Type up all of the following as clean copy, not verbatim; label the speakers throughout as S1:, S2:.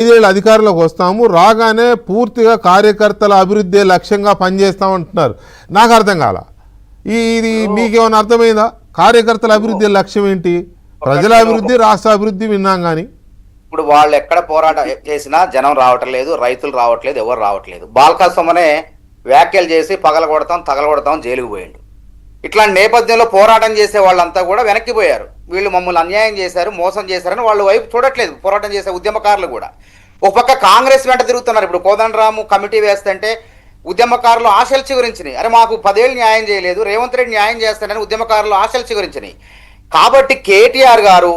S1: 5 ఏళ్ళు అధికారంలోకి వస్తాము, రాగానే పూర్తిగా కార్యకర్తల అభివృద్ధి లక్ష్యంగా పనిచేస్తామంటున్నారు. నాకు అర్థం కాల. ఇది మీకేమైనా అర్థమైందా? కార్యకర్తల అభివృద్ధి లక్ష్యం ఏంటి? ప్రజల అభివృద్ధి, రాష్ట్ర అభివృద్ధి విన్నాం కానీ
S2: ఇప్పుడు వాళ్ళు ఎక్కడ పోరాటం చేసినా జనం రావట్లేదు, రైతులు రావట్లేదు, ఎవరు రావట్లేదు. బాల్కా సొమ్మనే వ్యాఖ్యలు చేసి పగలగొడతాం, తగలగొడతాం, జైలుకు పోయిండు. ఇట్లాంటి నేపథ్యంలో పోరాటం చేసే వాళ్ళంతా కూడా వెనక్కిపోయారు. వీళ్ళు మమ్మల్ని అన్యాయం చేశారు, మోసం చేశారని వాళ్ళు వైపు చూడట్లేదు. పోరాటం చేసే ఉద్యమకారులు కూడా ఒక పక్క కాంగ్రెస్ వెంట తిరుగుతున్నారు. ఇప్పుడు కోదండరాము కమిటీ వేస్తుంటే ఉద్యమకారులు ఆశలు చిగురించినాయి. అరే మాకు 10 ఏళ్ళు న్యాయం చేయలేదు, రేవంత్ రెడ్డి న్యాయం చేస్తానని ఉద్యమకారులు ఆశలు చిగురించినాయి. కాబట్టి కేటీఆర్ గారు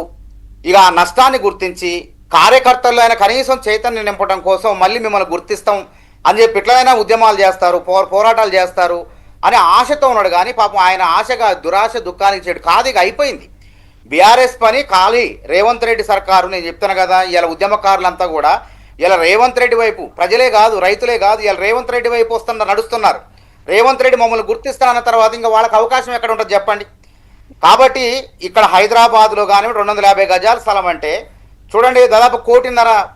S2: ఇక ఆ నష్టాన్ని గుర్తించి కార్యకర్తల్లో ఆయన కనీసం చైతన్యం నింపడం కోసం మళ్ళీ మిమ్మల్ని గుర్తిస్తాం అని చెప్పి ఎట్లయినా ఉద్యమాలు చేస్తారు, పోరాటాలు చేస్తారు అని ఆశతో ఉన్నాడు. కానీ పాపం ఆయన ఆశగా దురాశ దుఃఖానికి చెడు కాదు. ఇక అయిపోయింది బీఆర్ఎస్ పని. ఖాళీ రేవంత్ రెడ్డి సర్కారు. నేను చెప్తాను కదా, ఇలా ఉద్యమకారులంతా కూడా ఇలా రేవంత్ రెడ్డి వైపు, ప్రజలే కాదు రైతులే కాదు, ఇలా రేవంత్ రెడ్డి వైపు నడుస్తున్నారు. రేవంత్ రెడ్డి మమ్మల్ని గుర్తిస్తానన్న తర్వాత ఇంకా వాళ్ళకి అవకాశం ఎక్కడ ఉంటుంది చెప్పండి. కాబట్టి ఇక్కడ హైదరాబాద్లో కానీ 250 గజాల స్థలం అంటే చూడండి, దాదాపు 1.5 కోటి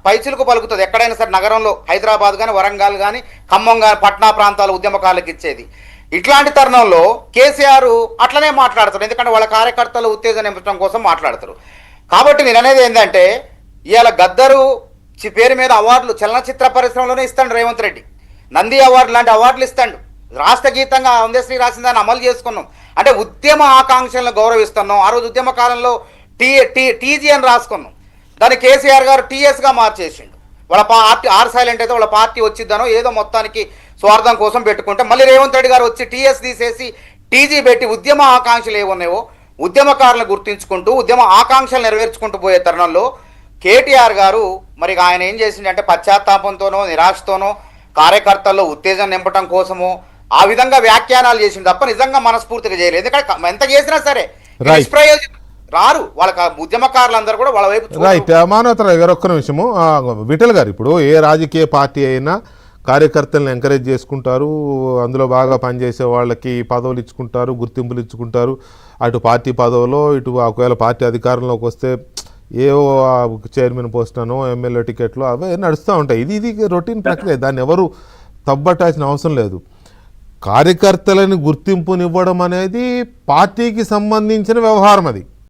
S2: పైచిలకు పలుకుతుంది ఎక్కడైనా సరే నగరంలో. హైదరాబాద్ కానీ, వరంగల్ కానీ, ఖమ్మం కానీ, పట్నా ప్రాంతాల ఉద్యమకారులకు ఇచ్చేది. ఇట్లాంటి తరుణంలో కేసీఆర్ అట్లనే మాట్లాడతారు. ఎందుకంటే వాళ్ళ కార్యకర్తలు ఉత్తేజం నింపడం కోసం మాట్లాడతారు. కాబట్టి నేను అనేది ఏంటంటే, ఇవాళ గద్దరు పేరు మీద అవార్డులు చలనచిత్ర పరిశ్రమలోనే ఇస్తాడు రేవంత్ రెడ్డి. నంది అవార్డు లాంటి అవార్డులు ఇస్తాడు. రాష్ట్ర గీతంగా అందశ్రీ రాసిన దాన్ని అమలు చేసుకున్నాం. అంటే ఉద్యమ ఆకాంక్షలను గౌరవిస్తున్నాం. ఆ రోజు ఉద్యమ కాలంలో టీజీ అని రాసుకున్నాం. దాన్ని కేసీఆర్ గారు టీఎస్గా మార్చేసిండు. వాళ్ళ పార్టీ ఆర్ సైలెంట్ అయితే వాళ్ళ పార్టీ వచ్చిద్దనో ఏదో మొత్తానికి స్వార్థం కోసం పెట్టుకుంటే, మళ్ళీ రేవంత్ రెడ్డి గారు వచ్చి టీఎస్ తీసేసి టీజీ పెట్టి ఉద్యమ ఆకాంక్షలు ఏమున్నాయో ఉద్యమకారులను గుర్తించుకుంటూ ఉద్యమ ఆకాంక్షలు నెరవేర్చుకుంటూ పోయే తరుణంలో కేటీఆర్ గారు మరి ఆయన ఏం చేసిందంటే పశ్చాత్తాపంతోనో నిరాశతోనో కార్యకర్తల్లో ఉత్తేజం నింపడం కోసమో ఆ విధంగా వ్యాఖ్యానాలు చేసింది తప్ప నిజంగా మనస్ఫూర్తిగా చేయలేదు. ఎందుకంటే ఎంత చేసినా సరే నిష్ప్రయోజనం రారు వాళ్ళకి. ఉద్యమకారులందరూ కూడా వాళ్ళ వైపు
S1: రైట్. మానవతరావు గారు ఒక్క నిమిషము. విఠల్ గారు, ఇప్పుడు ఏ రాజకీయ పార్టీ అయినా కార్యకర్తలను ఎంకరేజ్ చేసుకుంటారు, అందులో బాగా పనిచేసే వాళ్ళకి పదవులు ఇచ్చుకుంటారు, గుర్తింపులు ఇచ్చుకుంటారు. అటు పార్టీ పదవులో, ఇటు ఒకవేళ పార్టీ అధికారంలోకి వస్తే ఏవో చైర్మన్ పోస్ట్ అనో ఎమ్మెల్యే టికెట్లు అవే నడుస్తూ ఉంటాయి. ఇది రొటీన్ ప్రక్రియ, దాన్ని ఎవరు తప్పట్టాల్సిన అవసరం లేదు. కార్యకర్తలని గుర్తింపునివ్వడం అనేది పార్టీకి సంబంధించిన వ్యవహారం. అది